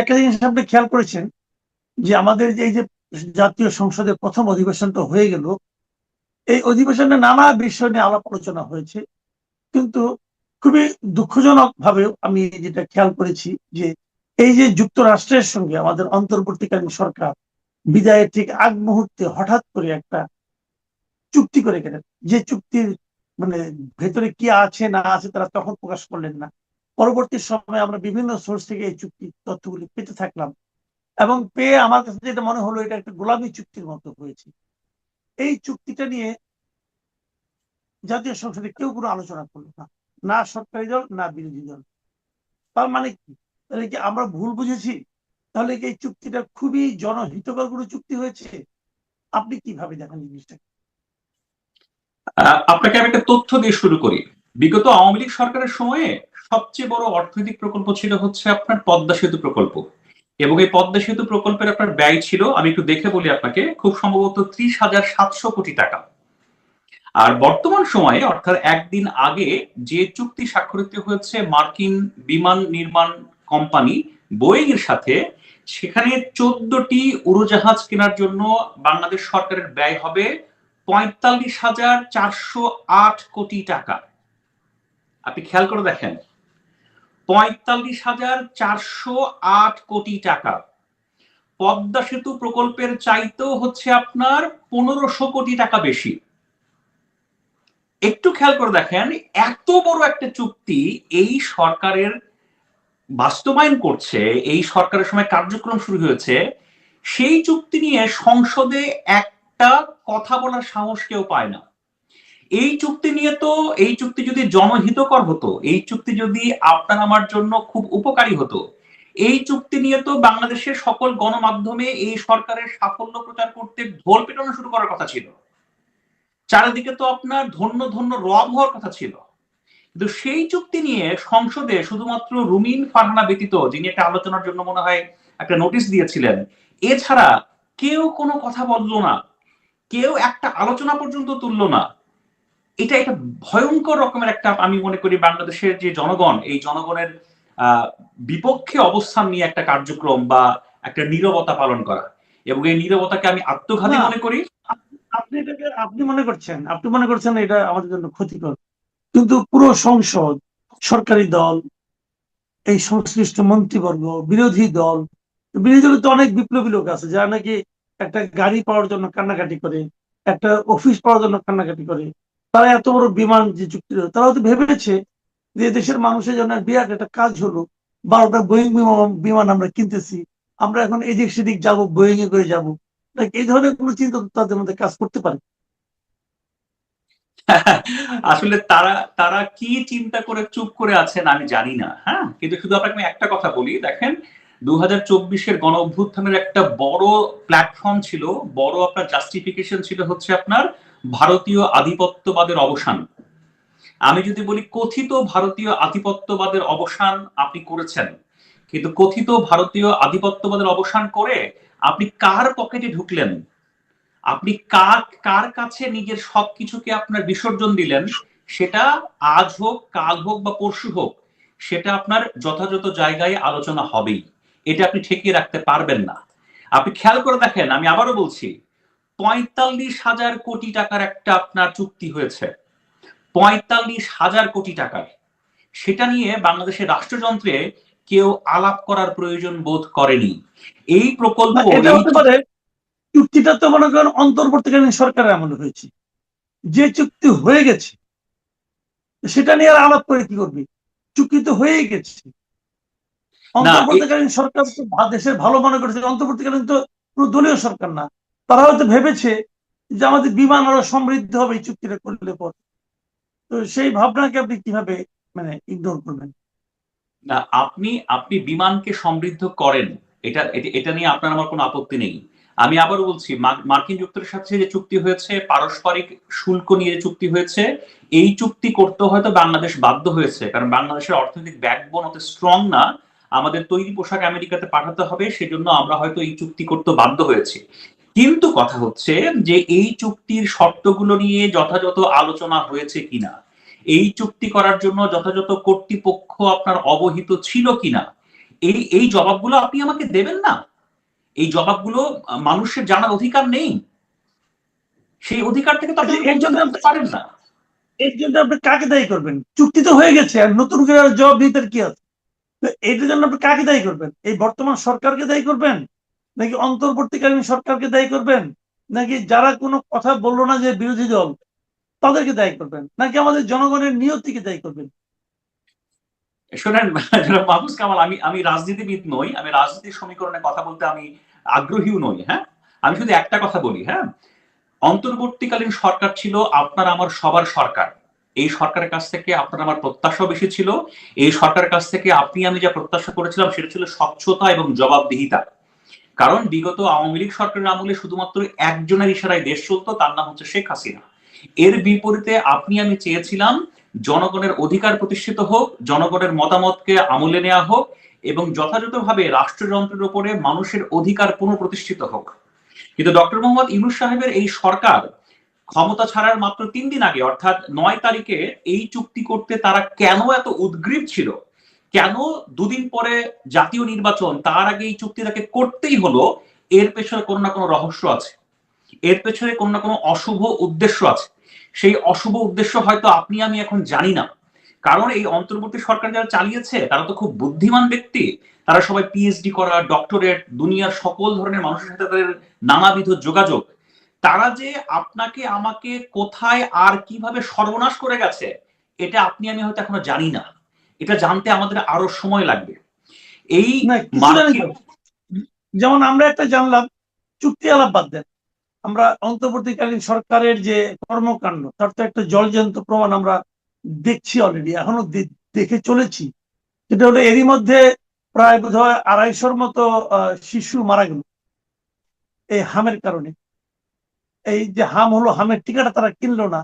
একটা জিনিস আপনি খেয়াল করেছেন যে আমাদের যে এই যে জাতীয় সংসদের প্রথম অধিবেশনটা হয়ে গেল, এই অধিবেশনে নানা বিষয় নিয়ে আলাপ আলোচনা হয়েছে, কিন্তু খুবই দুঃখজনক ভাবে আমি যেটা খেয়াল করেছি যে এই যে যুক্তরাষ্ট্রের সঙ্গে আমাদের অন্তর্বর্তীকালীন সরকার বিদায়ের ঠিক আগ মুহূর্তে হঠাৎ করে একটা চুক্তি করে গেলেন, যে চুক্তির মানে ভেতরে কি আছে না আছে তারা তখন প্রকাশ করলেন না। পরবর্তী সময়ে আমরা বিভিন্ন সোর্স থেকে এই চুক্তির তথ্যগুলি পেতে থাকলাম, এবং পেয়ে আমার কাছে যেটা মনে হলো এটা একটা গোলামী চুক্তির মতো হয়েছে। এই চুক্তিটা নিয়ে জাতীয় সংসদে কেউ কোনো আলোচনা করলো না, না সরকারি দল না বিরোধী দল। তার মানে কি, তাহলে কি আমরা ভুল বুঝেছি? তাহলে কি এই চুক্তিটা খুবই জনহিতকর কোনো চুক্তি হয়েছে? আপনি কিভাবে দেখেন জিনিসটা? আপনাকে আমি একটা তথ্য দিয়ে শুরু করি। বিগত আওয়ামী লীগ সরকারের সময়ে সবচেয়ে বড় অর্থনৈতিক প্রকল্প ছিল হচ্ছে আপনার পদ্মা সেতু প্রকল্প, এবং এই পদ্মা সেতু প্রকল্পের আপনার ব্যয় ছিল, আমি একটু দেখে বলি আপনাকে, খুব সম্ভবত 30,700 কোটি টাকা। আর বর্তমান সময়ে অর্থাৎ একদিন আগে যে চুক্তি স্বাক্ষরিত হয়েছে মার্কিন বিমান নির্মাণ কোম্পানি বোয়িং এর সাথে, সেখানে 14টি উড়োজাহাজ কেনার জন্য বাংলাদেশ সরকারের ব্যয় হবে 45,408 কোটি টাকা। আপনি খেয়াল করে দেখেন, 45,408 কোটি টাকা। পদ্মা সেতু প্রকল্পের চাইতেও হচ্ছে আপনার 1500 কোটি টাকা বেশি। একটু খেয়াল করে দেখেন, এত বড় একটা চুক্তি এই সরকারের বাস্তবায়ন করছে, এই সরকারের সময় কার্যক্রম শুরু হয়েছে, সেই চুক্তি নিয়ে সংসদে একটা কথা বলার সাহস কেউ পায় না। এই চুক্তি নিয়ে তো, এই চুক্তি যদি জনহিতকর হতো, এই চুক্তি যদি আপনার আমার জন্য খুব উপকারী হতো, এই চুক্তি নিয়ে তো বাংলাদেশের সকল গণমাধ্যমে এই সরকারের সাফল্য প্রচার করতে ঢোল পেটানো শুরু করার কথা ছিল। চারিদিকে তো আপনার ধন্য ধন্য রব হওয়ার কথা ছিল। কিন্তু সেই চুক্তি নিয়ে সংসদে শুধুমাত্র রুমিন ফারহানা ব্যতীত, যিনি একটা আলোচনার জন্য মনে হয় একটা নোটিশ দিয়েছিলেন, এছাড়া কেউ কোনো কথা বললো না, কেউ একটা আলোচনা পর্যন্ত তুললো না। এটা একটা ভয়ঙ্কর রকমের একটা, আমি মনে করি বাংলাদেশের যে জনগণ, এই জনগণের বিপক্ষে অবস্থান নিয়ে একটা কার্যক্রম বা একটা নীরবতা পালন করা, এবং এই নীরবতাকে আমি আত্মঘাতী মনে করি। আপনি মনে করছেন এটা আমাদের জন্য ক্ষতিকর, কিন্তু পুরো সংসদ, সরকারি দল, এই সংশ্লিষ্ট মন্ত্রীবর্গ, বিরোধী দল, বিরোধী দলে তো অনেক বিপ্লবী লোক আছে যারা নাকি একটা গাড়ি পাওয়ার জন্য কান্নাকাটি করে, একটা অফিস পাওয়ার জন্য কান্নাকাটি করে। তারা এত বড় বিমান যে চুক্তি, তারাও তো ভেবেছে যে দেশের মানুষের জন্য বিরাট একটা কাজ হলো, 12টা বোয়িং বিমান আমরা কিনতেছি, আমরা এখন এদিক সেদিক যাবো, বোয়িং এ করে যাবো। এই ধরনের কোনো চিন্তা তাদের মধ্যে কাজ করতে পারে? আসলে তারা তারা কি চিন্তা করে চুপ করে আছেন আমি জানি না। হ্যাঁ, কিন্তু শুধু আপনাকে আমি একটা কথা বলি, দেখেন 2024-এর গণ অভ্যুত্থানের একটা বড় প্ল্যাটফর্ম ছিল, বড় আপনার জাস্টিফিকেশন ছিল হচ্ছে আপনার ভারতীয় আধিপত্যবাদের অবসান। আমি যদি বলি কথিত ভারতীয় আধিপত্যবাদের অবসান আপনি করেছেন, কিন্তু কথিত ভারতীয় আধিপত্যবাদের অবসান করে আপনি কার পকেটে ঢুকলেন, আপনি কার কার কাছে নিজের সবকিছুকে আপনার বিসর্জন দিলেন, সেটা আজ হোক, কাল হোক বা পরশু হোক, সেটা আপনার যথাযথ জায়গায় আলোচনা হবেই। এটা আপনি ঠেকিয়ে রাখতে পারবেন না। আপনি খেয়াল করে দেখেন, আমি আবারও বলছি, 45,000 কোটি টাকার একটা আপনার চুক্তি হয়েছে, 45,000 কোটি টাকার। সেটা নিয়ে বাংলাদেশের রাষ্ট্রযন্ত্রে কেউ আলাপ করার প্রয়োজন বোধ করেনি। এই প্রকল্প, এটা হতে পারে চুক্তিটা তো মনে করেন অন্তর্বর্তীকালীন সরকারের আমলে হয়েছে, যে চুক্তি হয়ে গেছে সেটা নিয়ে আর আলাপ করে কি করবি? চুক্তি তো হয়েই গেছে। না, অন্তর্বর্তীকালীন সরকার তো দেশের ভালো মনে করেছে, অন্তর্বর্তীকালীন তো পুরো দলীয় সরকার না। তারা হয়তো ভেবেছে যে আমাদের বিমান আরো সমৃদ্ধ হবে এই চুক্তিটা করলে পর। তো সেই ভাবনাকে আপনি কিভাবে মানে ইগনোর করবেন? না, আপনি আপনি বিমানকে সমৃদ্ধ করেন, এটা এটা নিয়ে আপনার আমার কোনো আপত্তি নেই। আমি আবার বলছি, মার্কিন যুক্তরাষ্ট্রের সাথে যে চুক্তি হয়েছে, পারস্পরিক শুল্ক নিয়ে যে চুক্তি হয়েছে, এই চুক্তি করতে হয়তো বাংলাদেশ বাধ্য হয়েছে, কারণ বাংলাদেশের অর্থনৈতিক ব্যাকবোন অত স্ট্রং না। আমাদের তৈরি পোশাক আমেরিকাতে পাঠাতে হবে, সেজন্য আমরা হয়তো এই চুক্তি করতে বাধ্য হয়েছি। কিন্তু কথা হচ্ছে যে এই চুক্তির শর্তগুলো নিয়ে যথাযথ আলোচনা হয়েছে কিনা, এই চুক্তি করার জন্য যথাযথ কর্তৃপক্ষ আপনার অবহিত ছিল কিনা, এই এই জবাবগুলো আপনি আমাকে দেবেন না? এই জবাবগুলো মানুষের জানার অধিকার নেই? সেই অধিকার থেকে তো আপনি আচ্ছা, এর জন্য করতে পারেন না। এর জন্য আপনি কাকে দায়ী করবেন? চুক্তি তো হয়ে গেছে, আর নতুন করে আর জবাব দিতে কি আছে? তো এটার জন্য আপনি কাকে দায়ী করবেন? এই বর্তমান সরকারকে দায়ী করবেন, নাকি অন্তর্বর্তীকালীন সরকারকে দায়ী করবেন, নাকি যারা কোনো কথা বললো না যে বিরোধী দল তাদেরকে দায়ী করবেন, নাকি আমাদের জনগণের নিয়তিকে দায়ী করবেন? শোনেন জনাব মাহফুজ কামাল, আমি আমি রাজনীতিবিদ নই, আমি রাজনীতির সমীকরণে কথা বলতে আমি আগ্রহীও নই। হ্যাঁ, আমি শুধু একটা কথা বলি। হ্যাঁ, অন্তর্বর্তীকালীন সরকার ছিল আপনার আমার সবার সরকার। এই সরকারের কাছ থেকে আপনার আমার প্রত্যাশা বেশি ছিল। এই সরকারের কাছ থেকে আপনি আমি যা প্রত্যাশা করেছিলাম সেটা ছিল স্বচ্ছতা এবং জবাবদিহিতা। কারণ বিগত আওয়ামী লীগ সরকারের আমলে শুধুমাত্র একজনের ইশারায় দেশ চলতো, তার নাম হচ্ছে শেখ হাসিনা। এর বিপরীতে আপনি আমি চেয়েছিলাম জনগণের অধিকার প্রতিষ্ঠিত হোক, জনগণের মতামতকে আমলে নেওয়া হোক এবং যথাযথভাবে রাষ্ট্রযন্ত্রের উপরে মানুষের অধিকার পুনঃপ্রতিষ্ঠিত হোক। কিন্তু ডক্টর মোহাম্মদ ইউনূস সাহেবের এই সরকার ক্ষমতা ছাড়ার মাত্র 3 দিন আগে অর্থাৎ 9 তারিখে এই চুক্তি করতে তারা কেন এত উদ্গ্রীব ছিল, কেন দুদিন পরে জাতীয় নির্বাচন, তার আগে এই চুক্তি তাকে করতেই হলো, এর পেছনে কোনো না কোনো রহস্য আছে, এর পেছনে কোনো না কোনো অশুভ উদ্দেশ্য আছে। সেই অশুভ উদ্দেশ্য হয়তো আপনি আমি এখন জানি না। কারণ এই অন্তর্বর্তী সরকার যারা চালিয়েছে তারা তো খুব বুদ্ধিমান ব্যক্তি। তারা সবাই পিএইচডি করা, ডক্টরেট, দুনিয়ার সকল ধরনের মানুষের সাথে তাদের নানাবিধ যোগাযোগ। তারা যে আপনাকে আমাকে কোথায় আর কিভাবে সর্বনাশ করে গেছে এটা আপনি আমি হয়তো এখনো জানি না। এটা জানতে আমাদের আরো সময় লাগবে। এই না, কিছুটা মার্কিন যেমন আমরা একটা জানলাম, চুক্তি আলাপ বাদ দেন, আমরা অন্তর্বর্তীকালীন সরকারের যে কর্মকাণ্ড তার তো একটা জলজ্যান্ত প্রমাণ আমরা দেখছি অলরেডি, এখনো দেখে চলেছি। যেটা হলো এরই মধ্যে প্রায় বোধহয় 250-র মতো শিশু মারা গেল এই হামের কারণে। এই যে হাম হলো, হামের টিকাটা তারা কিনলো না,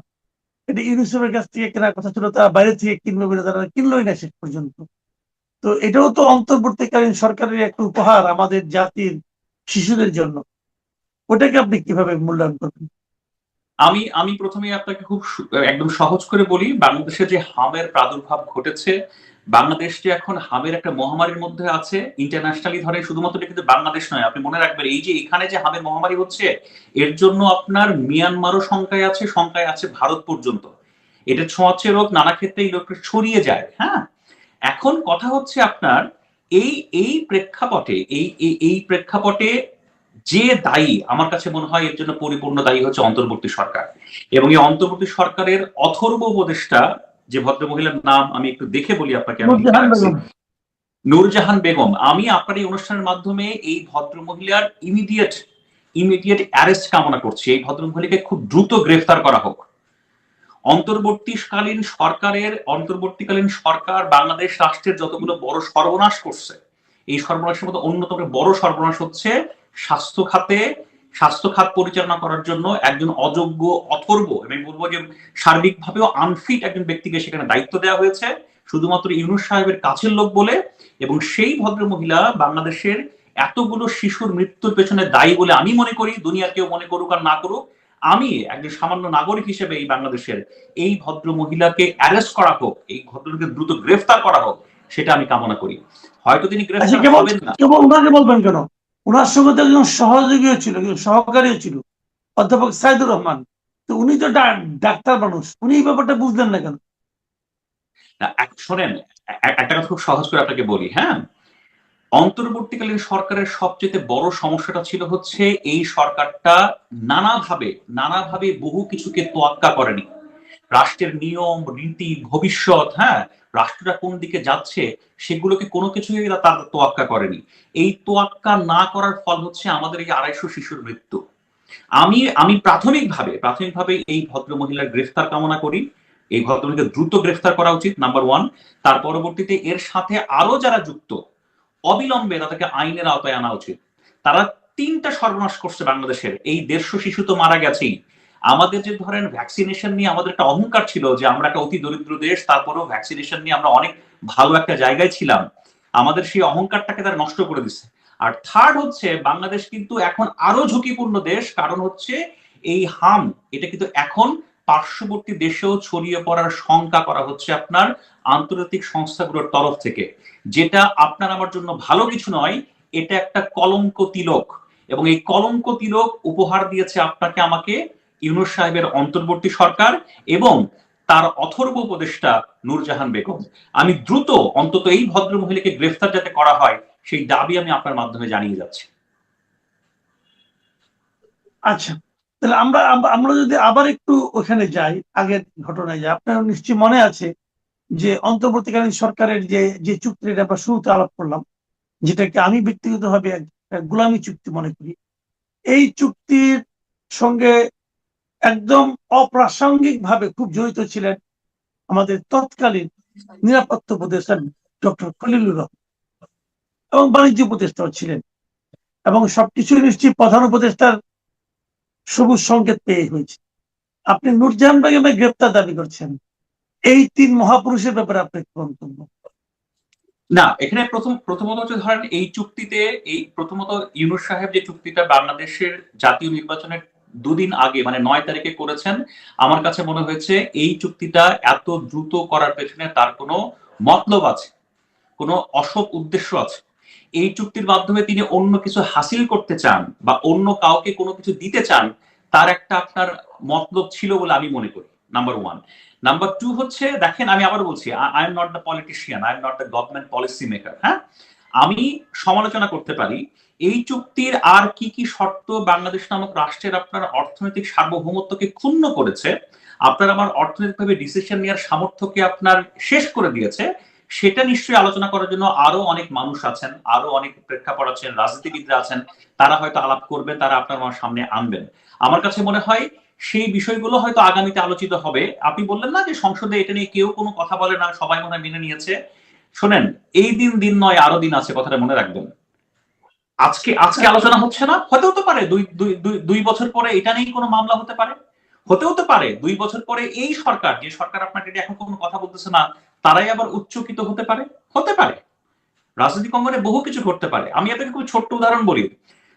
এটা ইউনিসেফের কাছ থেকে কেনার কথা ছিল, তারা বাইরে থেকে কিনবে বলে তারা কিনলোই না শেষ পর্যন্ত। তো এটাও তো অন্তর্বর্তীকালীন সরকারের একটা উপহার আমাদের জাতির শিশুদের জন্য। ওটাকে আপনি কিভাবে মূল্যায়ন করবেন? আমি আমি প্রথমে আপনাকে খুব একদম সহজ করে বলি, বাংলাদেশে যে হামের প্রাদুর্ভাব ঘটেছে, বাংলাদেশ যে এখন হামের একটা মহামারীর মধ্যে আছে ইন্টারন্যাশনালি, ধরে শুধুমাত্র এটা কিন্তু বাংলাদেশ নয়, আপনি মনে রাখবেন এই যে এখানে যে হামের মহামারী হচ্ছে এর জন্য আপনার মিয়ানমারও সংখ্যায় আছে, সংখ্যায় আছে ভারত পর্যন্ত। এটা ছোঁয়াচে রোগ, নানা ক্ষেত্রে এই রোগটা ছড়িয়ে যায়। হ্যাঁ, এখন কথা হচ্ছে আপনার এই এই প্রেক্ষাপটে এই প্রেক্ষাপটে যে দায়ী, আমার কাছে মনে হয় এর জন্য পরিপূর্ণ দায়ী হচ্ছে অন্তর্বর্তী সরকার। এবং এই অন্তর্বর্তী সরকারের অথর্ব উপদেষ্টা, যে ভদ্র মহিলার নাম আমি একটু দেখে বলি আপনাকে, আমি লিখে নূরজাহান রাখছি, বেগম। নূরজাহান বেগম। আমি আপনার এই অনুষ্ঠানের মাধ্যমে এই ভদ্র মহিলার ইমিডিয়েট ইমিডিয়েট অ্যারেস্ট কামনা করছি। এই ভদ্র মহিলাকে খুব দ্রুত গ্রেফতার করা হোক। অন্তর্বর্তীকালীন সরকার বাংলাদেশ রাষ্ট্রের যতগুলো বড় সর্বনাশ করছে, এই সর্বনাশের মধ্যে অন্যতম বড় সর্বনাশ হচ্ছে স্বাস্থ্য খাত পরিচালনা করার জন্য একজন অযোগ্য, অথর্ব, আমি বলবো যে সার্বিকভাবেও আনফিট একজন ব্যক্তিকে সেখানে দায়িত্ব দেওয়া হয়েছে শুধুমাত্র ইউনূস সাহেবের কাছের লোক বলে। এবং সেই ভদ্র মহিলা বাংলাদেশের এতগুলো শিশুর মৃত্যুর পেছনে দায়ী বলে আমি মনে করি। দুনিয়ার কেউ মনে করুক আর না করুক, আমি একজন সামান্য নাগরিক হিসেবে এই বাংলাদেশের এই ভদ্র মহিলাকে অ্যারেস্ট করা হোক, এই ভদ্রলোকে দ্রুত গ্রেফতার করা হোক, সেটা আমি কামনা করি। হয়তো তিনি আচ্ছা, গ্রেফতার হবেন না। কেবল ওনাকে বলবেন কেন? ওনার সঙ্গে তো একজন সহযোগীও ছিল, একজন সহকারীও ছিল, অধ্যাপক সাইদুর রহমান। তো উনি তো ডাক্তার মানুষ, উনি এই ব্যাপারটা বুঝলেন না কেন? শোনেন, একটা কথা খুব সহজ করে আপনাকে বলি। হ্যাঁ, অন্তর্বর্তীকালীন সরকারের সবচেয়ে বড় সমস্যাটা ছিল হচ্ছে এই সরকারটা নানাভাবে বহু কিছুকে তোয়াক্কা করেনি। রাষ্ট্রের নিয়ম রীতি ভবিষ্যৎ, হ্যাঁ, রাষ্ট্রটা কোন দিকে যাচ্ছে সেগুলোকে কোনো কিছুই তার তোয়াক্কা করেনি। এই তোয়াক্কা না করার ফল হচ্ছে আমাদের এই 250 শিশুর মৃত্যু। আমি আমি প্রাথমিকভাবে এই ভদ্র মহিলার গ্রেফতার কামনা করি। এই ভদ্রমহিলাকে দ্রুত গ্রেফতার করা উচিত, নাম্বার 1। তার পরবর্তীতে এর সাথে আরো যারা যুক্ত অবিলম্বে তাদেরকে আইনের আওতায় আনা উচিত। তারা 3টা সর্বনাশ করছে বাংলাদেশের। এই 150 শিশু তো মারা গেছেই। আমাদের যে ধরেন ভ্যাকসিনেশন নিয়ে আমাদের একটা অহংকার ছিল যে আমরা একটা অতি দরিদ্র দেশ, তারপরেও ভ্যাকসিনেশন নিয়ে আমরা অনেক ভালো একটা জায়গায় ছিলাম। আমাদের সেই অহংকারটাকে তারা নষ্ট করে দিচ্ছে। আর থার্ড হচ্ছে বাংলাদেশ কিন্তু এখন আরো ঝুঁকিপূর্ণ দেশ, কারণ হচ্ছে এই হাম, এটা কিন্তু এখন পার্শ্ববর্তী দেশেও ছড়িয়ে পড়ার শঙ্কা করা হচ্ছে আপনার আন্তর্জাতিক সংস্থাগুলোর তরফ থেকে, যেটা আপনার আমার জন্য ভালো কিছু নয়, এটা একটা কলঙ্ক তিলক। এবং এই কলঙ্ক তিলক উপহার দিয়েছে আপনাকে আমাকে ইউনূস সাহেবের অন্তর্বর্তী সরকার এবং তার অথর্ব উপদেষ্টা নূরজাহান বেগম। আমি দ্রুত অন্তত এই ভদ্র মহিলাকে গ্রেফতার যাতে করা হয় সেই দাবি আমি আপনার মাধ্যমে জানিয়ে যাচ্ছি। আচ্ছা, তাহলে আমরা আমরা যদি আবার একটু ওখানে যাই, আগের ঘটনায় যাই, আপনার নিশ্চয়ই মনে আছে যে অন্তর্বর্তীকালীন সরকারের যে যে চুক্তিটা আমরা শুরুতে আলাপ করলাম, যেটাকে আমি ব্যক্তিগতভাবে একটা গোলামী চুক্তি মনে করি, এই চুক্তির সঙ্গে একদম অপ্রাসঙ্গিক ভাবে খুব জড়িত ছিলেন আমাদের তৎকালীন নিরাপত্তা উপদেষ্টা ডক্টর খলিলুর রহমান, এবং বাণিজ্য উপদেষ্টাও ছিলেন, এবং সবকিছুই নিশ্চয়ই প্রধান উপদেষ্টার সবুজ সংকেত পেয়ে হয়েছে। আপনি নূরজাহান বেগমের গ্রেপ্তার দাবি করছেন, এই তিন মহাপুরুষের ব্যাপারে আপনার কি মন্তব্য? না, এখানে প্রথমত হচ্ছে ধরেন এই চুক্তিতে, এই প্রথমত ইউনূস সাহেব যে চুক্তিটা বাংলাদেশের জাতীয় নির্বাচনের দুদিন আগে মানে 9 তারিখে করেছেন, আমার কাছে মনে হয়েছে এই চুক্তিটা এত দ্রুত করার পেছনে তার কোনো মতলব আছে, কোনো অসৎ উদ্দেশ্য আছে। এই চুক্তির মাধ্যমে তিনি অন্য কিছু হাসিল করতে চান বা অন্য কাউকে কোনো কিছু দিতে চান, তার একটা আপনার মতলব ছিল বলে আমি মনে করি, নাম্বার ওয়ান। নাম্বার টু হচ্ছে, দেখেন আমি আবার বলছি, I am not the politician, I am not the government policy maker. হ্যাঁ, আমি সমালোচনা করতে পারি এই চুক্তির আর কি কি শর্ত বাংলাদেশ নামক রাষ্ট্রের আপনার অর্থনৈতিক সার্বভৌমত্বকে ক্ষুণ্ণ করেছে, আপনার আমার অর্থনৈতিকভাবে ডিসিশন নেওয়ার সামর্থ্যকে আপনার শেষ করে দিয়েছে, সেটা নিশ্চয়ই আলোচনা করার জন্য আরো অনেক মানুষ আছেন, আরো অনেক প্রেক্ষাপট আছেন, রাজনীতিবিদরা আছেন, তারা হয়তো আলাপ করবেন, তারা আপনার আমার সামনে আনবেন। আমার কাছে মনে হয় সেই বিষয়গুলো হয়তো আগামীতে আলোচিত হবে। আপনি বললেন না যে সংসদে এটা নিয়ে কেউ কোনো কথা বলে না, সবাই মনে হয় মেনে নিয়েছে। শোনেন, এই দিন দিন নয়, আরো দিন আছে, কথাটা মনে রাখবেন। আজকে আজকে আলোচনা হচ্ছে না, হতেও তো পারে দুই বছর পরে এটা নিয়ে কোনো মামলা হতে পারে, হতেও তো পারে 2 বছর পরে এই সরকার, যে সরকার আপনাকে এখন কোনো কথা বলতেছে না, তারাই আবার উচ্চকিত হতে পারে, হতে পারে। রাজনৈতিক অঙ্গনে বহু কিছু ঘটতে পারে। আমি আপনাকে খুব ছোট্ট উদাহরণ বলি।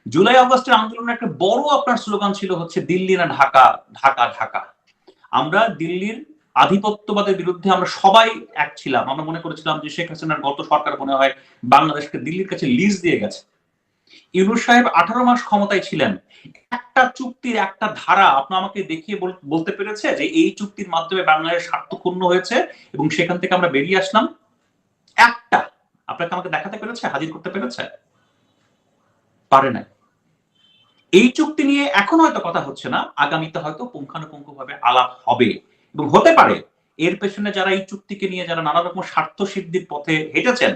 জুলাই আগস্টের আন্দোলনের একটা বড় আপনার স্লোগান ছিল হচ্ছে দিল্লি না ঢাকা, ঢাকা ঢাকা। আমরা দিল্লির আধিপত্যবাদের বিরুদ্ধে আমরা সবাই এক ছিলাম। আমরা মনে করেছিলাম যে শেখ হাসিনার গত সরকার মনে হয় বাংলাদেশকে দিল্লির কাছে লিজ দিয়ে গেছে। ইউনূস সাহেব 18 মাস ক্ষমতায় ছিলেন, একটা চুক্তির একটা ধারা আপনার আমাকে দেখিয়ে বলতে পেরেছে যে এই চুক্তির মাধ্যমে বাংলাদেশের স্বার্থ ক্ষুণ্ণ হয়েছে এবং সেখান থেকে আমরা বেরিয়ে আসলাম? একটা আপনাকে আমাকে দেখাতে পেরেছে, হাজির করতে পেরেছে? পারে নাই। এই চুক্তি নিয়ে এখন হয়তো কথা হচ্ছে না, আগামীতে হয়তো পুঙ্খানুপুঙ্খ ভাবে আলাপ হবে এবং হতে পারে এর পেছনে যারা এই চুক্তিকে নিয়ে যারা নানা রকম স্বার্থ সিদ্ধির পথে হেঁটেছেন,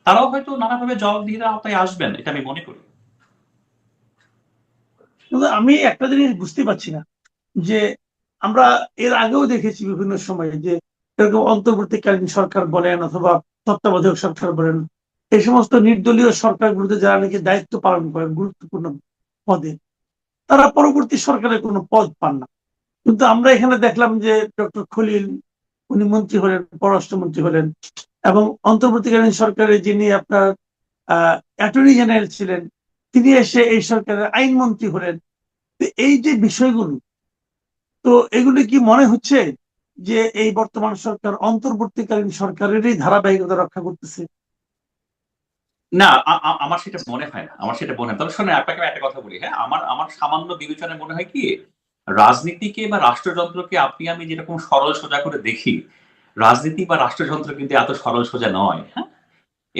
তারাও হয়তো নানাভাবে জবাবদিহিতার আওতায় আসবেন, এটা আমি মনে করি। কিন্তু আমি একটা জিনিস বুঝতে পারছি না, যে আমরা এর আগেও দেখেছি বিভিন্ন সময়ে যে এরকম অন্তর্বর্তীকালীন সরকার বলেন অথবা তত্ত্বাবধায়ক সরকার বলেন, এই সমস্ত নির্দলীয় সরকারগুলোতে যারা নাকি দায়িত্ব পালন করেন গুরুত্বপূর্ণ পদে, তারা পরবর্তী সরকারের কোনো পদ পান না। কিন্তু আমরা এখানে দেখলাম যে ডক্টর খলিল, উনি মন্ত্রী হলেন, পররাষ্ট্রমন্ত্রী হলেন, এবং অন্তর্বর্তীকালীন সরকারের যিনি আপনার অ্যাটর্নি জেনারেল ছিলেন, তিনি এসে এই সরকারের আইনমন্ত্রী হলেন। এই যে বিষয়গুলো, তো এগুলো কি মনে হচ্ছে যে এই বর্তমান সরকার অন্তর্বর্তীকালীন সরকারেরই ধারাবাহিকতা রক্ষা করতেছে? না, আমার সেটা মনে হয় না, আমার সেটা মনে হয়। তবে শোনেন, আপনাকে একটা কথা বলি। হ্যাঁ, আমার আমার সামান্য বিবেচনায় মনে হয় কি, রাজনীতিকে বা রাষ্ট্রযন্ত্রকে আপনি আমি যেরকম সরল সোজা করে দেখি, রাজনীতি বা রাষ্ট্রযন্ত্র কিন্তু এত সরল সোজা নয়। হ্যাঁ,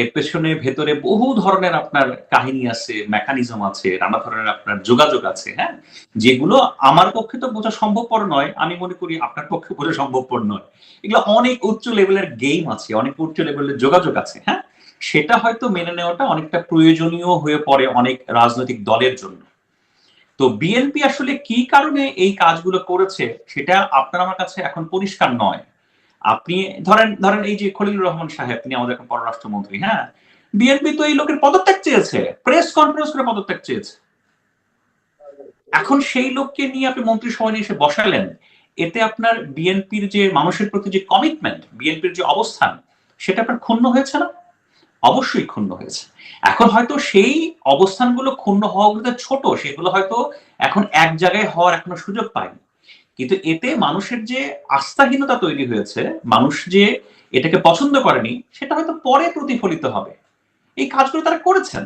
এর পেছনে ভেতরে বহু ধরনের আপনার কাহিনী আছে, মেকানিজম আছে, নানা ধরনের আপনার যোগাযোগ আছে। হ্যাঁ, যেগুলো আমার পক্ষে তো বোঝা সম্ভবপর নয়, আমি মনে করি আপনার পক্ষে বোঝা সম্ভবপর নয়। এগুলো অনেক উচ্চ লেভেলের গেম আছে, অনেক উচ্চ লেভেলের যোগাযোগ আছে। হ্যাঁ, সেটা হয়তো মেনে নেওয়াটা অনেকটা প্রয়োজনীয় হয়ে পড়ে অনেক রাজনৈতিক দলের জন্য। তো বিএনপি আসলে কি কারণে এই কাজগুলো করেছে সেটা আপনার আমার কাছে এখন পরিষ্কার নয়। আপনি ধরেন ধরেন এই যে খলিলুর রহমান সাহেব, তিনি আমাদের এখন পররাষ্ট্রমন্ত্রী। হ্যাঁ, বিএনপি তো এই লোকের পদত্যাগ চেয়েছে, প্রেস কনফারেন্স করে পদত্যাগ চেয়েছে। এখন সেই লোককে নিয়ে আপনি মন্ত্রিসভায় নিয়ে এসে বসালেন, এতে আপনার বিএনপির যে মানুষের প্রতি যে কমিটমেন্ট, বিএনপির যে অবস্থান, সেটা আপনার ক্ষুণ্ণ হয়েছে না? অবশ্যই ক্ষুণ্ণ হয়েছে। এখন হয়তো সেই অবস্থানগুলো ক্ষুণ্ণ হওয়াগুলো ছোট, সেগুলো হয়তো এখন এক জায়গায় হওয়ার এখনো সুযোগ পায়নি। কিন্তু এতে মানুষের যে আস্থাহীনতা তৈরি হয়েছে, মানুষ যে এটাকে পছন্দ করেনি, সেটা হয়তো পরে প্রতিফলিত হবে। এই কাজগুলো তারা করেছেন।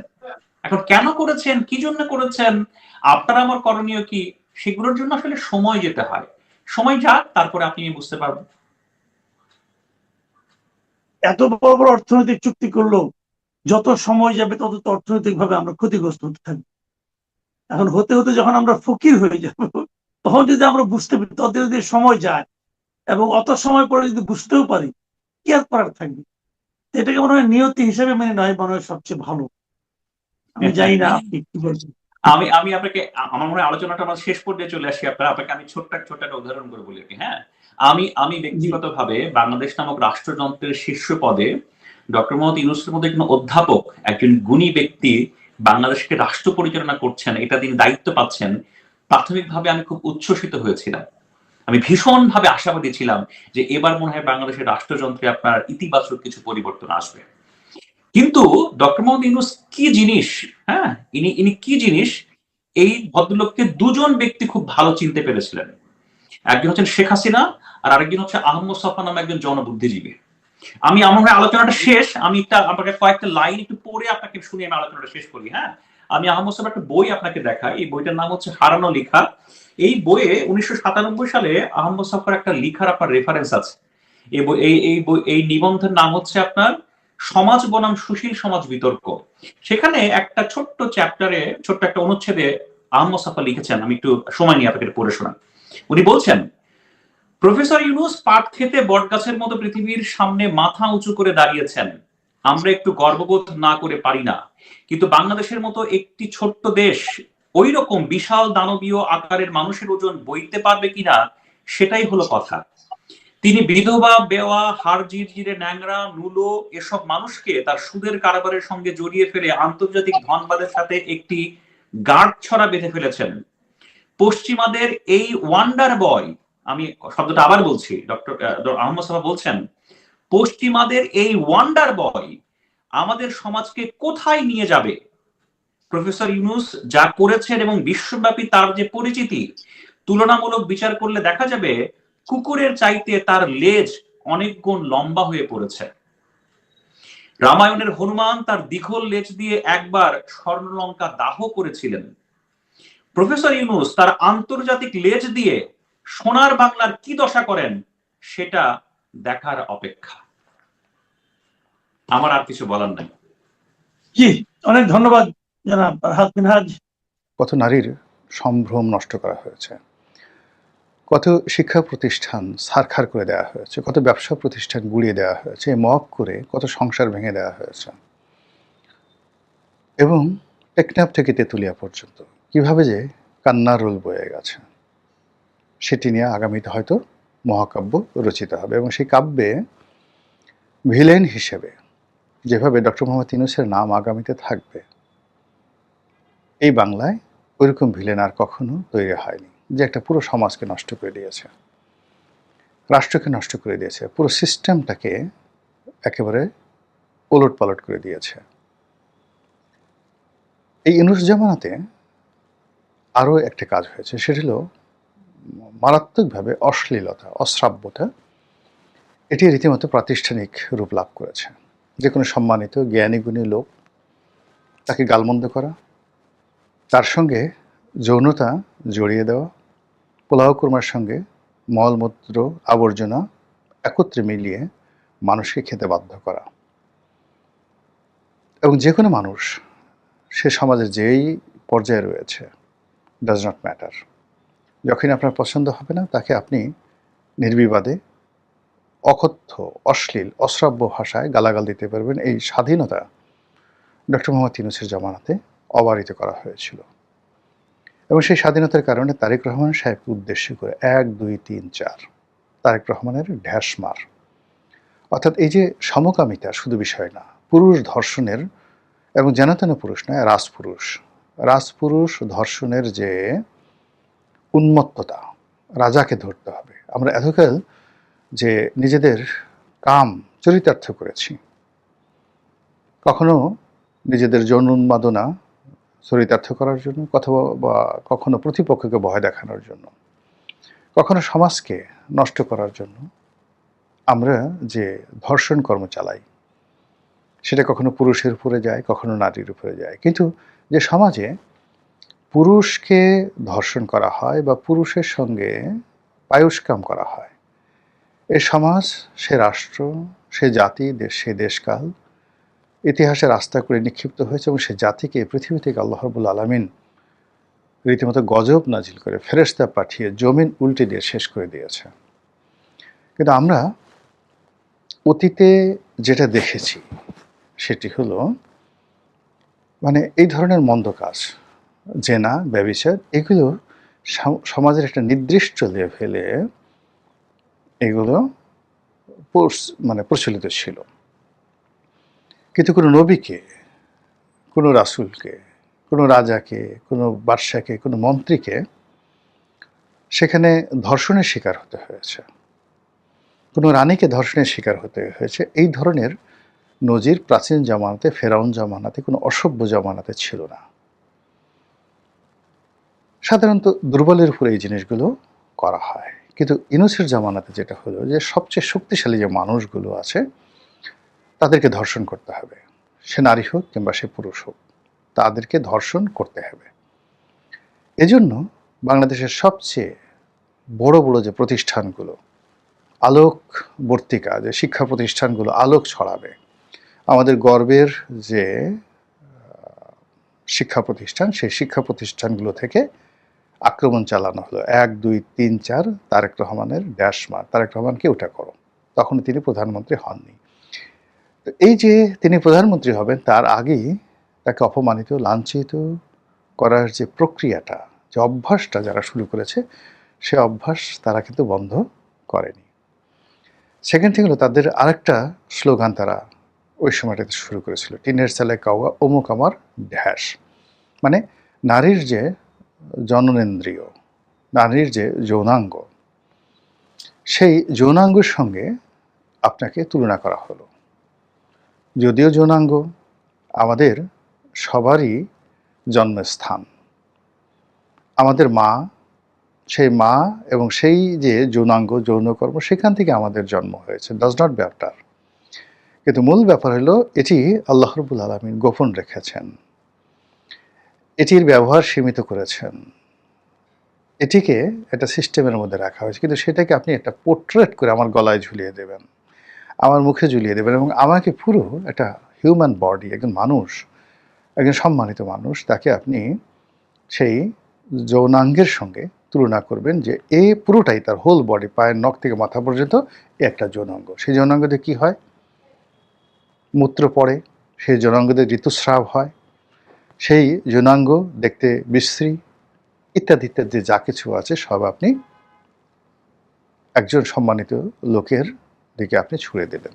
এখন কেন করেছেন, কি জন্য করেছেন, আপনার আমার করণীয় কি, সেগুলোর জন্য আসলে সময় যেতে হয়। সময় যাক, তারপরে আপনি বুঝতে পারবেন। এত বড় বড় অর্থনৈতিক চুক্তি করলো, যত সময় যাবে তত তো অর্থনৈতিক ভাবে আমরা ক্ষতিগ্রস্ত হতে থাকবো। এখন হতে হতে যখন আমরা ফকির হয়ে যাব, তখন যদি আমরা বুঝতে পারি, তত যদি সময় যায় এবং অত সময় পরে যদি বুঝতেও পারি, কি আর করার থাকবে। এটাকে মনে হয় নিয়তি হিসেবে মেনে নয়, মনে হয় সবচেয়ে ভালো। আমি জানি না আপনি কি বলছেন। আমি আমি আপনাকে, আমার মনে হয় আলোচনাটা আমরা শেষ পর্যায়ে চলে আসি। আপনাকে আমি ছোট্ট একটা উদাহরণ করে বলি। হ্যাঁ, আমি ব্যক্তিগতভাবে বাংলাদেশ নামক রাষ্ট্রযন্ত্রের শীর্ষ পদে ডক্টর মোহাম্মদ ইউনূসের মতো একজন অধ্যাপক, একজন গুণী ব্যক্তি বাংলাদেশকে রাষ্ট্র পরিচালনা করছেন, এটা তিনি দায়িত্ব পাচ্ছেন, প্রাথমিকভাবে আমি খুব উচ্ছ্বসিত হয়েছিলাম। আমি ভীষণভাবে আশাবাদী ছিলাম যে এবার মনে হয় বাংলাদেশের রাষ্ট্রযন্ত্রে আপনার ইতিবাচক কিছু পরিবর্তন আসবে। কিন্তু ডক্টর মোহাম্মদ ইউনূস কি জিনিস, হ্যাঁ, ইনি কি জিনিস, এই ভদ্রলোককে দুজন ব্যক্তি খুব ভালো চিনতে পেরেছিলেন। একজন হচ্ছেন শেখ হাসিনা, আর আরেকজন হচ্ছে আহমদ ছফা নামে একজন জনবুদ্ধিজীবী। আমার মনে হয় আলোচনাটা শেষ, আমি আপনাকে কয়েকটা লাইন একটু পড়ে আপনাকে শুনিয়ে আমি আলোচনাটা শেষ করি। হ্যাঁ, আমি আহমদ ছফার একটা বই আপনাকে দেখাই। এই বইটার নাম হচ্ছে হারানো লেখা। এই বইয়ে 1997 সালে আহমদ ছফার একটা লেখার আপনার রেফারেন্স আছে। এই নিবন্ধের নাম হচ্ছে আপনার সমাজ বনাম সুশীল সমাজ বিতর্ক। সেখানে একটা ছোট্ট চ্যাপ্টারে, ছোট্ট একটা অনুচ্ছেদে আহমদ ছফা লিখেছেন, আমি একটু সময় নিয়ে আপনাকে পড়ে শোনান। উনি বলছেন, প্রফেসর ইউনূস পাট খেতে বটগাছের মতো পৃথিবীর সামনে মাথা উঁচু করে দাঁড়িয়েছেন। আমরা একটু গর্ববোধ না করে পারি না, কিন্তু বাংলাদেশের মতো একটি ছোট্ট দেশ ওই রকম বিশাল দানবীয় আকারের মানুষের ওজন বইতে পারবে কিনা, সেটাই হলো কথা। তিনি বিধবা, বেওয়া, হাড় জিরজিরে, ন্যাংরা, নুলো এসব মানুষকে তার সুদের কারবারের সঙ্গে জড়িয়ে ফেলে আন্তর্জাতিক ধনবাদের সাথে একটি গাঁট ছড়া বেঁধে ফেলেছেন। পশ্চিমাদের এই ওয়ান্ডার বয়, আমি শব্দটা আবার বলছি, ডক্টর আহমদ সাহেব বলছেন, পশ্চিমাদের এই ওয়ান্ডার বয় আমাদের সমাজকে কোথায় নিয়ে যাবে। প্রফেসর ইউনূস যা করেছেন এবং বিশ্বব্যাপী তার যে পরিচিতি, তুলনামূলক বিচার করলে দেখা যাবে কুকুরের চাইতে তার লেজ অনেক গুণ লম্বা হয়ে পড়েছে। রামায়ণের হনুমান তার দীঘল লেজ দিয়ে একবার স্বর্ণলঙ্কা দাহ করেছিলেন। প্রফেসর ইউনূস তার আন্তর্জাতিক লেজ দিয়ে সোনার বাংলার কি দশা করেন, সেটা দেখার অপেক্ষা। আমার আর কিছু বলার নাই। জি, অনেক ধন্যবাদ জনাব ফারহাদ মিনহাজ। কত নারীর সম্ভ্রম নষ্ট করা হয়েছে, কত শিক্ষা প্রতিষ্ঠান ছারখার করে দেওয়া হয়েছে, কত ব্যবসা প্রতিষ্ঠান গুড়িয়ে দেওয়া হয়েছে, মক করে কত সংসার ভেঙে দেওয়া হয়েছে, এবং টেকনাফ থেকে তেঁতুলিয়া পর্যন্ত কিভাবে যে কান্নার রোল বয়ে গেছে, সেটি নিয়ে আগামীতে হয়তো মহাকাব্য রচিত হবে। এবং সেই কাব্যে ভিলেন হিসেবে যেভাবে ডক্টর মোহাম্মদ ইউনূসের নাম আগামীতে থাকবে, এই বাংলায় ওইরকম ভিলেন আর কখনো তৈরি হয়নি, যে একটা পুরো সমাজকে নষ্ট করে দিয়েছে, রাষ্ট্রকে নষ্ট করে দিয়েছে, পুরো সিস্টেমটাকে একেবারে ওলট পালট করে দিয়েছে। এই ইউনূস জামানাতে আরও একটা কাজ হয়েছে, সেটা হলো মারাত্মকভাবে অশ্লীলতা, অশ্রাব্যতা, এটি রীতিমতো প্রাতিষ্ঠানিক রূপ লাভ করেছে। যে কোনো সম্মানিত জ্ঞানীগুণী লোক তাকে গালমন্দ করা, তার সঙ্গে যৌনতা জড়িয়ে দেওয়া, পোলাও কুরমার সঙ্গে মলমূত্র আবর্জনা একত্রে মিলিয়ে মানুষকে খেতে বাধ্য করা। এবং যে কোনো মানুষ সে সমাজের যেই পর্যায়ে রয়েছে, ডাজ নট ম্যাটার, যখনই আপনার পছন্দ হবে না তাকে আপনি নির্বিবাদে অকথ্য, অশ্লীল, অশ্রাব্য ভাষায় গালাগাল দিতে পারবেন। এই স্বাধীনতা ডক্টর মোহাম্মদ ইউনূসের জামানাতে অবারিত করা হয়েছিল। এবং সেই স্বাধীনতার কারণে তারেক রহমান সাহেবকে উদ্দেশ্য করে 1, 2, 3, 4 তারেক রহমানের ঢ্যাসমার। অর্থাৎ এই যে সমকামিতা শুধু বিষয় না, পুরুষ ধর্ষণের, এবং যেন পুরুষ নয়, রাজপুরুষ ধর্ষণের যে উন্মত্ততা, রাজাকে ধরতে হবে। আমরা এতকাল যে নিজেদের কাম চরিতার্থ করেছি, কখনো নিজেদের যৌন উন্মাদনা চরিতার্থ করার জন্য, বা কখনো প্রতিপক্ষকে ভয় দেখানোর জন্য, কখনো সমাজকে নষ্ট করার জন্য, আমরা যে ধর্ষণ কর্ম চালাই সেটা কখনো পুরুষের উপরে যায়, কখনো নারীর উপরে যায়। কিন্তু যে সমাজে পুরুষকে ধর্ষণ করা হয় বা পুরুষের সঙ্গে পায়ুষ্কাম করা হয়, এ সমাজ, সে রাষ্ট্র, সে জাতি, সে দেশকাল ইতিহাসে রাস্তা করে নিক্ষিপ্ত হয়েছে এবং সে জাতিকে পৃথিবী থেকে আল্লাহ রাব্বুল আলামিন রীতিমতো গজব নাজিল করে ফেরেশতা পাঠিয়ে জমিন উল্টে দিয়ে শেষ করে দিয়েছে। কিন্তু আমরা অতীতে যেটা দেখেছি সেটি হলো মানে এই ধরনের মন্দ কাজ, জেনা, ব্যভিচার, এগুলো সমাজের একটা নির্দিষ্ট লেভেলে এগুলো মানে প্রচলিত ছিল। কিন্তু কোনো নবীকে, কোনো রাসূলকে, কোনো রাজাকে, কোনো বাদশাকে, কোনো মন্ত্রীকে সেখানে ধর্ষণের শিকার হতে হয়েছে, কোনো রানীকে ধর্ষণের শিকার হতে হয়েছে। এই ধরনের নজির প্রাচীন জামানাতে, ফেরাউন জামানাতে, কোনো অসভ্য জামানাতে ছিল না। সাধারণত দুর্বলের উপরে এই জিনিসগুলো করা হয়। কিন্তু ইউনূসের জামানাতে যেটা হলো যে সবচেয়ে শক্তিশালী যে মানুষগুলো আছে তাদেরকে ধর্ষণ করতে হবে, সে নারী হোক কিংবা সে পুরুষ হোক, তাদেরকে ধর্ষণ করতে হবে। এজন্য বাংলাদেশের সবচেয়ে বড় বড় যে প্রতিষ্ঠানগুলো, আলোকবর্তিকা যে শিক্ষা প্রতিষ্ঠানগুলো আলোক ছড়াবে, আমাদের গর্বের যে শিক্ষা প্রতিষ্ঠান, সেই শিক্ষা প্রতিষ্ঠানগুলো থেকে আক্রমণ চালানো হলো। 1, 2, 3, 4 তারেক রহমানের ড্যাশ মার, তারেক রহমানকে ওটা করো। তখন তিনি প্রধানমন্ত্রী হননি। তো এই যে তিনি প্রধানমন্ত্রী হবেন তার আগেই তাকে অপমানিত, লাঞ্ছিত করার যে প্রক্রিয়াটা, যে অভ্যাসটা যারা শুরু করেছে, সে অভ্যাস তারা কিন্তু বন্ধ করেনি। সেকেন্ড থিং হলো তাদের আরেকটা স্লোগান তারা ওই সময়টাতে শুরু করেছিল, টিনের ছেলে কাউয়া অমুক আমার ড্যাশ। মানে নারীর যে জননেন্দ্রিয়, নারীর যে যৌনাঙ্গ, সেই যৌনাঙ্গের সঙ্গে আপনাকে তুলনা করা হলো। যদিও যৌনাঙ্গ আমাদের সবারই জন্মস্থান, আমাদের মা, সেই মা এবং সেই যে যৌনাঙ্গ, যৌনকর্ম, সেখান থেকে আমাদের জন্ম হয়েছে, ডাজ নট ম্যাটার। কিন্তু মূল ব্যাপার হলো এটি আল্লাহ রাব্বুল আলামিন গোপন রেখেছেন, এটির ব্যবহার সীমিত করেছেন, এটিকে একটা সিস্টেমের মধ্যে রাখা হয়েছে। কিন্তু সেটাকে আপনি একটা পোর্ট্রেট করে আমার গলায় ঝুলিয়ে দেবেন, আমার মুখে ঝুলিয়ে দেবেন এবং আমাকে পুরো একটা হিউম্যান বডি, একজন মানুষ, একজন সম্মানিত মানুষ, তাকে আপনি সেই যৌনাঙ্গের সঙ্গে তুলনা করবেন যে এই পুরোটাই তার হোল বডি, পায়ের নখ থেকে মাথা পর্যন্ত একটা যৌনাঙ্গ। সেই যৌনাঙ্গতে কী হয়? মূত্র পড়ে, সেই যৌনাঙ্গতে ঋতুস্রাব হয়, সেই যৌনাঙ্গ দেখতে বিশ্রী, ইত্যাদি ইত্যাদি যা কিছু আছে সব আপনি একজন সম্মানিত লোকের দিকে আপনি ছুড়ে দেবেন।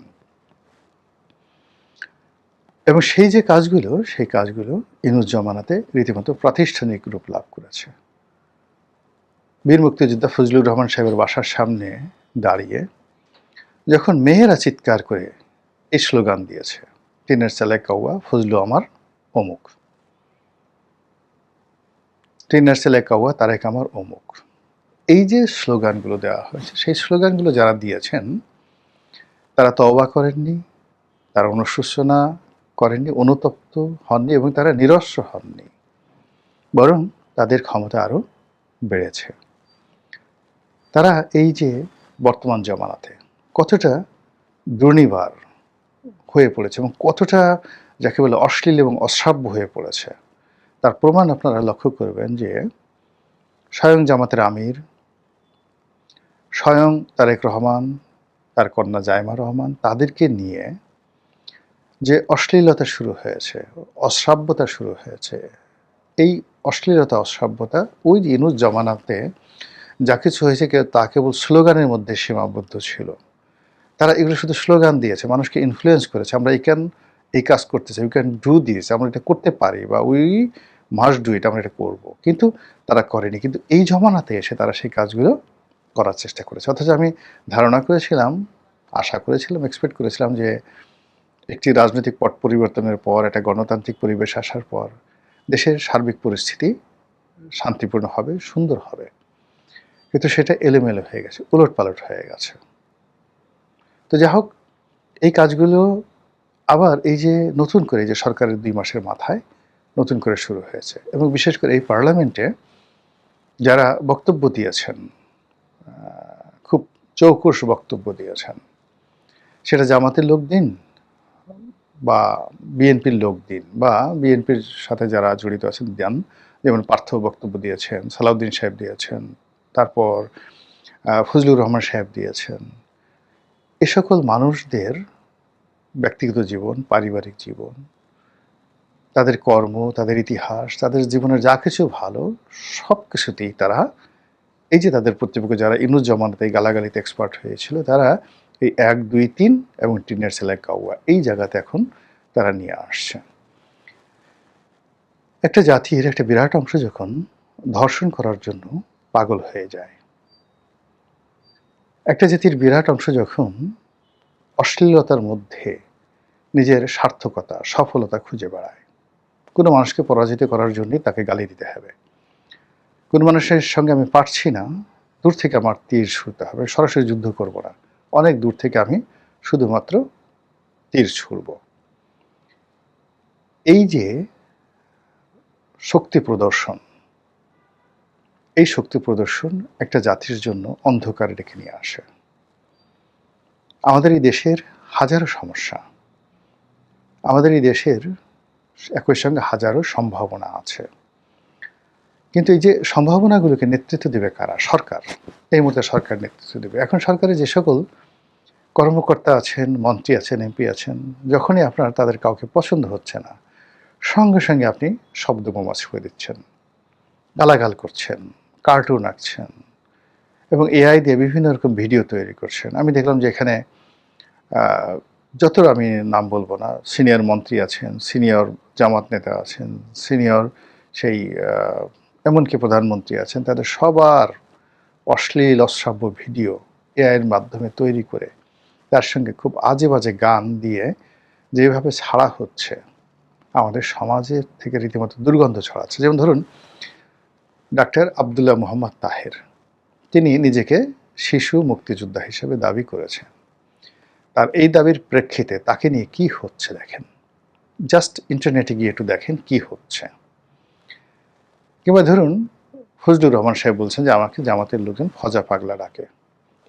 এবং সেই যে কাজগুলো, সেই কাজগুলো ইউনূস জামানাতে রীতিমতো প্রাতিষ্ঠানিক রূপ লাভ করেছে। বীর মুক্তিযোদ্ধা ফজলুর রহমান সাহেবের বাসার সামনে দাঁড়িয়ে যখন মেয়েরা চিৎকার করে এই স্লোগান দিয়েছে, টিনের চালায় কাউয়া ফজলু আমার অমুক, টিনের চালায় কাউয়া তারেক আমার অমুক, এই যে স্লোগানগুলো দেওয়া হয়েছে, সেই স্লোগানগুলো যারা দিয়েছেন তারা তওবা করেননি, তারা অনুশোচনা করেননি, অনুতপ্ত হননি এবং তারা নিরস্ব হননি, বরং তাদের ক্ষমতা আরও বেড়েছে। তারা এই যে বর্তমান জামানাতে কতটা দুর্নিবার হয়ে পড়েছে এবং কতটা যাকে বলে অশ্লীল এবং অশ্রাব্য হয়ে পড়েছে, তার প্রমাণ আপনারা লক্ষ্য করবেন যে স্বয়ং জামাতের আমির, স্বয়ং তারেক রহমান, তার কন্যা জাইমা রহমান, তাদেরকে নিয়ে যে অশ্লীলতা শুরু হয়েছে, অশ্রাব্যতা শুরু হয়েছে, এই অশ্লীলতা, অশ্রাব্যতা ওই ইউনূস জামানাতে যা কিছু হয়েছে তা কেবল স্লোগানের মধ্যে সীমাবদ্ধ ছিল। তারা এগুলো শুধু স্লোগান দিয়েছে, মানুষকে ইনফ্লুয়েন্স করেছে, আমরা এই কাজ করতে চাই, উই ক্যান ডু দিস, আমরা এটা করতে পারি, বা উই মাস্ট ডু ইট, আমরা এটা করবো। কিন্তু তারা করেনি। কিন্তু এই জমানাতে এসে তারা সেই কাজগুলো করার চেষ্টা করেছে। অথচ আমি ধারণা করেছিলাম, আশা করেছিলাম, এক্সপেক্ট করেছিলাম যে একটি রাজনৈতিক পট পরিবর্তনের পর, একটা গণতান্ত্রিক পরিবেশ আসার পর দেশের সার্বিক পরিস্থিতি শান্তিপূর্ণ হবে, সুন্দর হবে। কিন্তু সেটা এলোমেলো হয়ে গেছে, উলটপালট হয়ে গেছে। তো যাই হোক, এই কাজগুলো আবার এই যে নতুন করে যে সরকারের 2 মাসের মাথায় নতুন করে শুরু হয়েছে, এবং বিশেষ করে এই পার্লামেন্টে যারা বক্তব্য দিয়েছেন, খুব চৌকুশ বক্তব্য দিয়েছেন, সেটা জামাতের লোক দিন বা বিএনপির লোক দিন বা বিএনপির সাথে যারা জড়িত আছেন দেন, যেমন পার্থ বক্তব্য দিয়েছেন, সালাউদ্দিন সাহেব দিয়েছেন, তারপর ফজলুর রহমান সাহেব দিয়েছেন। এ সকল মানুষদের ব্যক্তিগত জীবন, পারিবারিক জীবন, তাদের কর্ম, তাদের ইতিহাস, তাদের জীবনের যা কিছু ভালো, সব কিছুতেই তারা এই যে তাদের প্রতিপক্ষ যারা ইনুস জামানাতে এই গালাগালিতে এক্সপার্ট হয়েছিল, তারা এই 1, 2, 3 এবং টিনের ছেলে কাউয়া এই জায়গাতে এখন তারা নিয়ে আসছে। একটা জাতির একটা বিরাট অংশ যখন ধর্ষণ করার জন্য পাগল হয়ে যায়, একটা জাতির বিরাট অংশ যখন অশ্লীলতার মধ্যে নিজের সার্থকতা, সফলতা খুঁজে বেড়ায়, কোনো মানুষকে পরাজিত করার জন্যই তাকে গালি দিতে হবে, কোনো মানুষের সঙ্গে আমি পারছি না, দূর থেকে আমার তীর ছুঁড়তে হবে, সরাসরি যুদ্ধ করব না, অনেক দূর থেকে আমি শুধুমাত্র তীর ছুঁড়ব, এই যে শক্তি প্রদর্শন, এই শক্তি প্রদর্শন একটা জাতির জন্য অন্ধকার ডেকে নিয়ে আসে। আমাদের এই দেশের হাজারো সমস্যা, আমাদের এই দেশের একই সঙ্গে হাজারো সম্ভাবনা আছে, কিন্তু এই যে সম্ভাবনাগুলোকে নেতৃত্ব দেবে কারা? সরকার। এই মুহূর্তে সরকার নেতৃত্ব দেবে। এখন সরকারে যে সকল কর্মকর্তা আছেন, মন্ত্রী আছেন, এমপি আছেন, যখনই আপনার তাদের কাউকে পছন্দ হচ্ছে না, সঙ্গে সঙ্গে আপনি শব্দ বোমা ছুঁড়ে দিচ্ছেন, গালাগাল করছেন, কার্টুন আঁকছেন এবং এআই দিয়ে বিভিন্ন রকম ভিডিও তৈরি করছেন। আমি দেখলাম যে এখানে যত, আমি নাম বলবো না, সিনিয়র মন্ত্রী আছেন, সিনিয়র জামাত নেতা আছেন, সিনিয়র সেই এমনকি প্রধানমন্ত্রী আছেন, তাদের সবার অশ্লীল অশ্রাব্য ভিডিও এআইয়ের মাধ্যমে তৈরি করে তার সঙ্গে খুব আজে বাজে গান দিয়ে যেভাবে ছাড়া হচ্ছে, আমাদের সমাজের থেকে রীতিমতো দুর্গন্ধ ছড়াচ্ছে। যেমন ধরুন, ডাক্তার আবদুল্লাহ মোহাম্মদ তাহের, তিনি নিজেকে শিশু মুক্তিযোদ্ধা হিসেবে দাবি করেছেন। তার এই দাবির প্রেক্ষিতে তাকে নিয়ে কি হচ্ছে দেখেন, জাস্ট ইন্টারনেটে গিয়ে একটু দেখেন কি হচ্ছে। কিংবা ধরুন, ফজলুর রহমান সাহেব বলছেন যে আমাকে জামাতের লোকজন ফজা পাগলা ডাকে,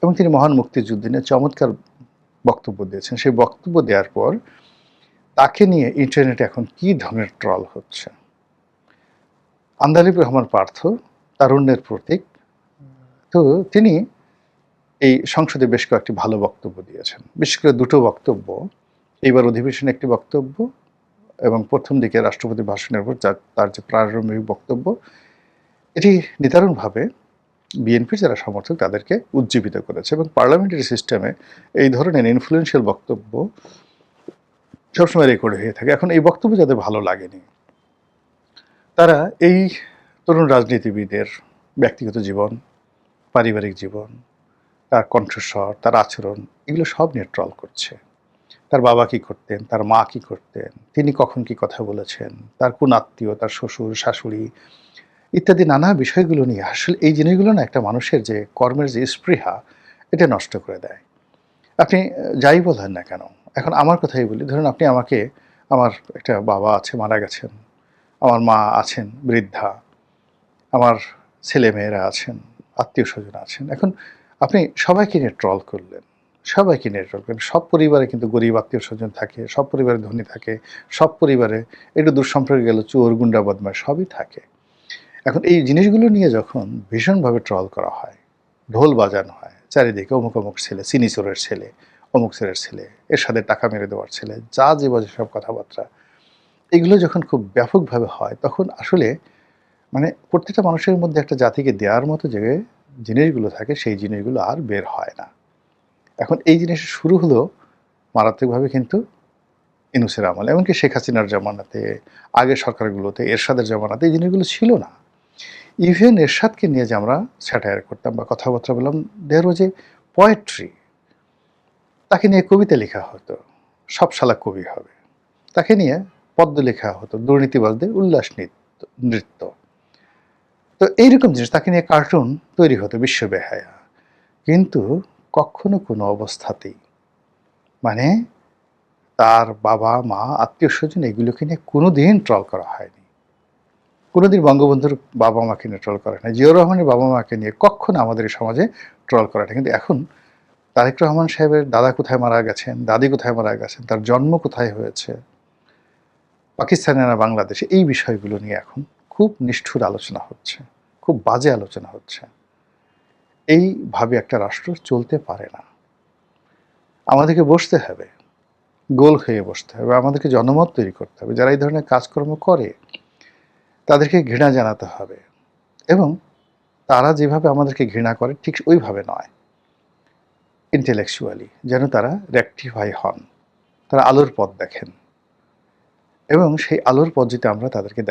এবং তিনি মহান মুক্তিযুদ্ধ নিয়ে চমৎকার বক্তব্য দিয়েছেন। সেই বক্তব্য দেওয়ার পর তাকে নিয়ে ইন্টারনেটে এখন কি ধরনের ট্রল হচ্ছে। আন্দালিব রহমান পার্থ, তারুণ্যের প্রতীক, তো তিনি এই সংসদে বেশ কয়েকটি ভালো বক্তব্য দিয়েছেন, বিশেষ করে 2টো বক্তব্য, এইবার অধিবেশনে একটি বক্তব্য এবং প্রথম দিকে রাষ্ট্রপতি ভাষণের পর তার যে প্রারম্ভিক বক্তব্য, এটি নিদারুণভাবে বিএনপির যারা সমর্থক তাদেরকে উজ্জীবিত করেছে। এবং পার্লামেন্টারি সিস্টেমে এই ধরনের ইনফ্লুয়েন্সিয়াল বক্তব্য সবসময় রেকর্ড হয়ে থাকে। এখন এই বক্তব্য যাদের ভালো লাগেনি, তারা এই তরুণ রাজনীতিবিদের ব্যক্তিগত জীবন, পারিবারিক জীবন, তার কণ্ঠস্বর, তার আচরণ, এগুলো সব নিয়ে ট্রল করছে। তার বাবা কি করতেন, তার মা কি করতেন, তিনি কখন কি কথা বলেছেন, তার কোন আত্মীয়, তার শ্বশুর শাশুড়ি ইত্যাদি নানা বিষয়গুলো নিয়ে। আসলে এই জিনিসগুলো না একটা মানুষের যে কর্মের যে স্পৃহা, এটা নষ্ট করে দেয়। আপনি যাই বলেন না কেন, এখন আমার কথাই বলি, ধরুন আপনি আমাকে, আমার একটা বাবা আছে, মারা গেছেন, আমার মা আছেন বৃদ্ধা, আমার ছেলেমেয়েরা আছেন, আত্মীয় স্বজন আছেন, এখন আপনি সবাইকে নিয়ে ট্রল করলেন, সবাইকে নিয়ে ট্রল করলেন। সব পরিবারে কিন্তু গরিব আত্মীয় স্বজন থাকে, সব পরিবারে ধনী থাকে, সব পরিবারে একটু দুঃসম্পর্কে গেল চোর গুন্ডা বদমাশ সবই থাকে। এখন এই জিনিসগুলো নিয়ে যখন ভীষণভাবে ট্রল করা হয়, ঢোল বাজানো হয় চারিদিকে, অমুক অমুক ছেলে, চিনি চোরের ছেলে, অমুক ছেলের ছেলে, এর সাথে টাকা মেরে দেওয়ার ছেলে, যা যে বাজে সব কথাবার্তা, এগুলো যখন খুব ব্যাপকভাবে হয়, তখন আসলে মানে প্রত্যেকটা মানুষের মধ্যে একটা জাতিকে দেওয়ার মতো যে জিনিসগুলো থাকে, সেই জিনিসগুলো আর বের হয় না। এখন এই জিনিসটা শুরু হলো মারাত্মকভাবে কিন্তু ইউনূসের আমলে, এমনকি শেখ হাসিনার জামানাতে, আগের সরকারগুলোতে, এরশাদের জামানাতে এই জিনিসগুলো ছিল না। ইভেন এরশাদকে নিয়ে যে আমরা স্যাটায়ার করতাম বা কথাবার্তা বললাম, দেয়ার ওয়াজ এ পোয়েট্রি, তাকে নিয়ে কবিতা লেখা হতো, সব শালা কবি হবে, তাকে নিয়ে পদ্য লেখা হতো, দুর্নীতিবাজদের উল্লাস নৃত্য, তো এইরকম জিনিস, তাকে নিয়ে কার্টুন তৈরি হতো, বিশ্ববেহায়া। কিন্তু কখনো কোনো অবস্থাতেই মানে তার বাবা মা আত্মীয় স্বজন এগুলোকে নিয়ে কোনোদিন ট্রল করা হয়নি, কোনোদিন বঙ্গবন্ধুর বাবা মাকে নিয়ে ট্রল করা হয়নি, জিয়াউর রহমানের বাবা মাকে নিয়ে কখনো আমাদের এই সমাজে ট্রল করা হয়। কিন্তু এখন তারেক রহমান সাহেবের দাদা কোথায় মারা গেছেন, দাদি কোথায় মারা গেছেন, তার জন্ম কোথায় হয়েছে, পাকিস্তানে না বাংলাদেশে, এই বিষয়গুলো নিয়ে এখন খুব নিষ্ঠুর আলোচনা হচ্ছে, খুব বাজে আলোচনা হচ্ছে। এইভাবে একটা রাষ্ট্র চলতে পারে না। আমাদেরকে বসতে হবে, গোল হয়ে বসতে হবে, আমাদেরকে জনমত তৈরি করতে হবে। যারা এই ধরনের কাজকর্ম করে তাদেরকে ঘৃণা জানাতে হবে, এবং তারা যেভাবে আমাদেরকে ঘৃণা করে ঠিক ওইভাবে নয়, ইন্টেলেকচুয়ালি যেন তারা রেকটিফাই হন, তারা আলোর পথ দেখেন, এবং সেই আলোর পথ যদি আমরা তাদেরকে